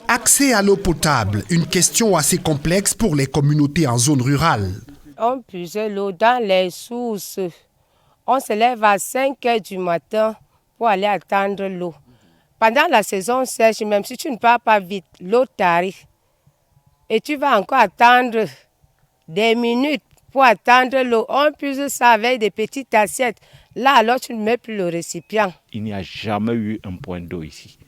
Accès à l'eau potable, une question assez complexe pour les communautés en zone rurale. On puisait l'eau dans les sources. On se lève à 5 heures du matin pour aller attendre l'eau. Pendant la saison sèche, même si tu ne pars pas vite, l'eau t'arrive. Et tu vas encore attendre des minutes pour attendre l'eau. On puise ça avec des petites assiettes. Là, alors, tu ne mets plus le récipient. Il n'y a jamais eu un point d'eau ici.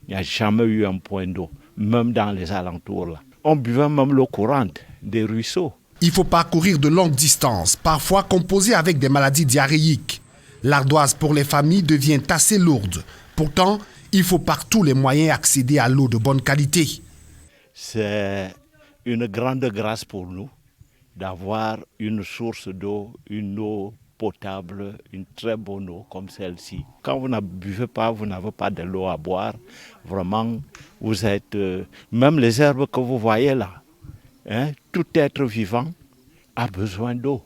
Il n'y a jamais eu un point d'eau, même dans les alentours là. On buvait même l'eau courante des ruisseaux. Il faut parcourir de longues distances, parfois composées avec des maladies diarrhéiques. L'ardoise pour les familles devient assez lourde. Pourtant, il faut par tous les moyens accéder à l'eau de bonne qualité. C'est une grande grâce pour nous d'avoir une source d'eau, une eau potable, une très bonne eau comme celle-ci. Quand vous ne buvez pas, vous n'avez pas de l'eau à boire. Vraiment, vous êtes... même les herbes que vous voyez là, hein, tout être vivant a besoin d'eau.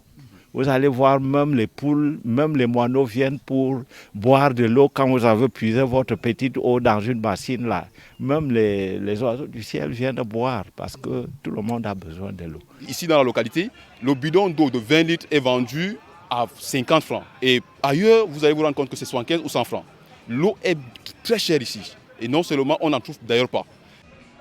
Vous allez voir même les poules, même les moineaux viennent pour boire de l'eau quand vous avez puisé votre petite eau dans une bassine là. Même les oiseaux du ciel viennent boire parce que tout le monde a besoin de l'eau. Ici dans la localité, le bidon d'eau de 20 litres est vendu à 50 francs. Et ailleurs, vous allez vous rendre compte que c'est 75 ou 100 francs. L'eau est très chère ici. Et non seulement, on n'en trouve d'ailleurs pas.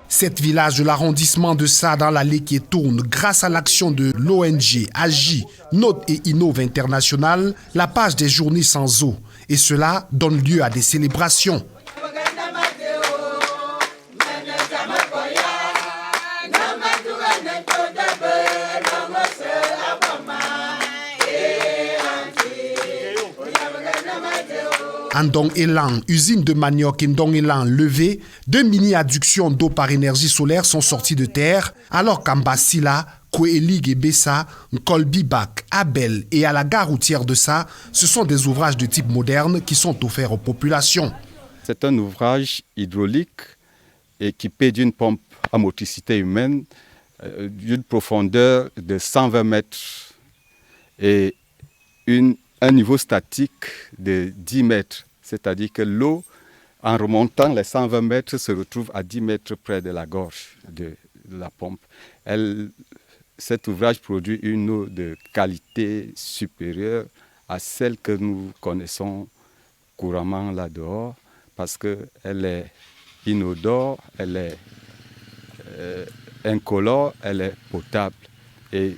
7 villages de l'arrondissement de Sa dans la Léké tournent grâce à l'action de l'ONG AGI, Note et Innove International, la page des journées sans eau. Et cela donne lieu à des célébrations. Andong Elan, usine de manioc Ndong Elan levée, 2 mini-adductions d'eau par énergie solaire sont sorties de terre, alors qu'en Bassila, Kouélig et Bessa, Nkolbibak, Abel et à la gare routière de Sa, ce sont des ouvrages de type moderne qui sont offerts aux populations. C'est un ouvrage hydraulique équipé d'une pompe à motricité humaine d'une profondeur de 120 mètres et un niveau statique de 10 mètres. C'est-à-dire que l'eau, en remontant les 120 mètres, se retrouve à 10 mètres près de la gorge de la pompe. Cet ouvrage produit une eau de qualité supérieure à celle que nous connaissons couramment là dehors, parce qu'elle est inodore, elle est incolore, elle est potable. Et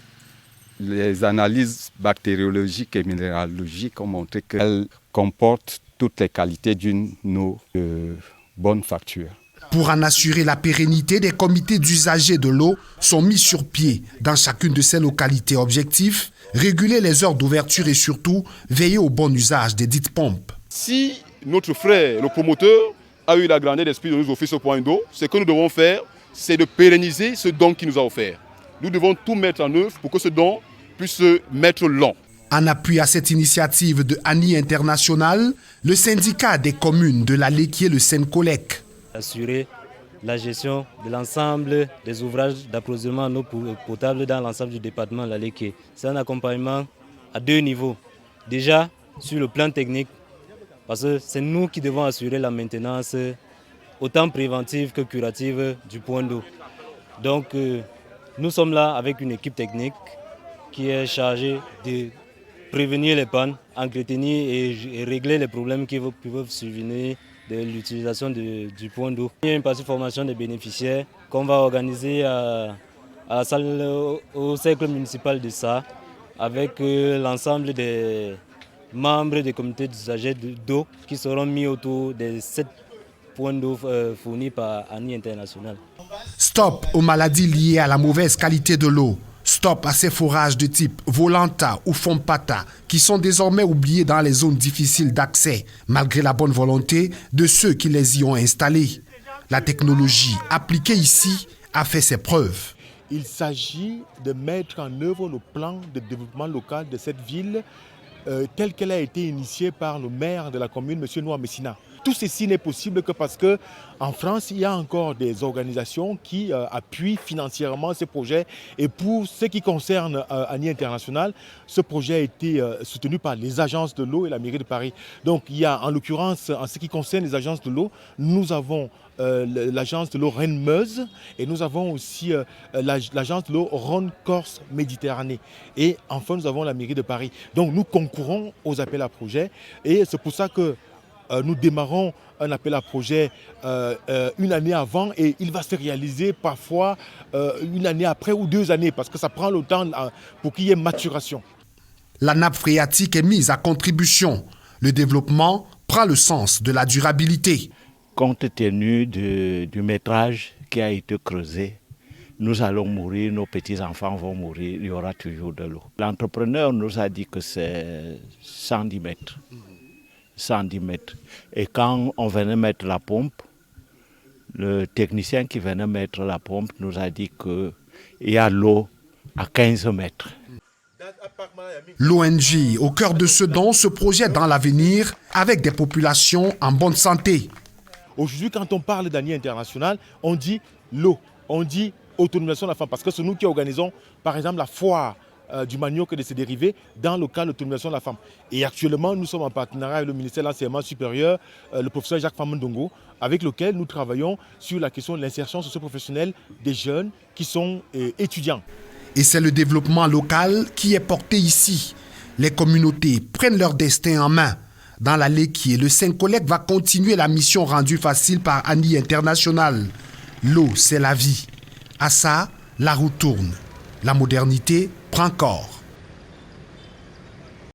les analyses bactériologiques et minéralogiques ont montré qu'elle comporte toutes les qualités d'une eau de bonne facture. Pour en assurer la pérennité, des comités d'usagers de l'eau sont mis sur pied dans chacune de ces localités. Objectif, réguler les heures d'ouverture et surtout veiller au bon usage des dites pompes. Si notre frère, le promoteur, a eu la grandeur d'esprit de nous offrir ce point d'eau, ce que nous devons faire, c'est de pérenniser ce don qu'il nous a offert. Nous devons tout mettre en œuvre pour que ce don puisse se mettre long. En appui à cette initiative de ANI International, le syndicat des communes de la Léké, le Senkolek, assurer la gestion de l'ensemble des ouvrages d'approvisionnement en eau potable dans l'ensemble du département de la Léké. C'est un accompagnement à 2 niveaux. Déjà, sur le plan technique, parce que c'est nous qui devons assurer la maintenance autant préventive que curative du point d'eau. Donc, nous sommes là avec une équipe technique qui est chargée de prévenir les pannes, entretenir et régler les problèmes qui peuvent survenir de l'utilisation du point d'eau. Il y a une partie formation des bénéficiaires qu'on va organiser à la salle au cercle municipal de Sa avec l'ensemble des membres des comités d'usagers d'eau qui seront mis autour des 7 points d'eau fournis par ANI International. Stop aux maladies liées à la mauvaise qualité de l'eau. Stop à ces forages de type Volanta ou Fompata qui sont désormais oubliés dans les zones difficiles d'accès, malgré la bonne volonté de ceux qui les y ont installés. La technologie appliquée ici a fait ses preuves. Il s'agit de mettre en œuvre le plan de développement local de cette ville tel qu'elle a été initiée par le maire de la commune, M. Noa Messina. tout ceci n'est possible que parce que en France, il y a encore des organisations qui appuient financièrement ces projets. Et pour ce qui concerne ANI International, ce projet a été soutenu par les agences de l'eau et la mairie de Paris. Donc il y a en l'occurrence, en ce qui concerne les agences de l'eau, nous avons l'agence de l'eau Rennes-Meuse et nous avons aussi l'agence de l'eau Rhône-Corse-Méditerranée. Et enfin, nous avons la mairie de Paris. Donc nous concourons aux appels à projets et c'est pour ça que nous démarrons un appel à projet une année avant et il va se réaliser parfois une année après ou 2 années parce que ça prend le temps pour qu'il y ait maturation. La nappe phréatique est mise à contribution. Le développement prend le sens de la durabilité. Compte tenu du métrage qui a été creusé, nous allons mourir, nos petits-enfants vont mourir, il y aura toujours de l'eau. L'entrepreneur nous a dit que c'est 110 mètres. 110 mètres. Et quand on venait mettre la pompe, le technicien qui venait mettre la pompe nous a dit qu'il y a l'eau à 15 mètres. L'ONG, au cœur de ce don, se projette dans l'avenir avec des populations en bonne santé. Aujourd'hui, quand on parle d'ANI International, on dit l'eau, on dit autonomisation de la femme, parce que c'est nous qui organisons, par exemple, la foire du manioc et de ses dérivés dans le cadre de l'autonomisation de la femme. Et actuellement, nous sommes en partenariat avec le ministère de l'Enseignement supérieur, le professeur Jacques Famondongo, avec lequel nous travaillons sur la question de l'insertion socio-professionnelle des jeunes qui sont étudiants. Et c'est le développement local qui est porté ici. Les communautés prennent leur destin en main. Dans la Léquier, le Saint-Collecte va continuer la mission rendue facile par ANI International. L'eau, c'est la vie. À ça, la roue tourne. La modernité prend corps.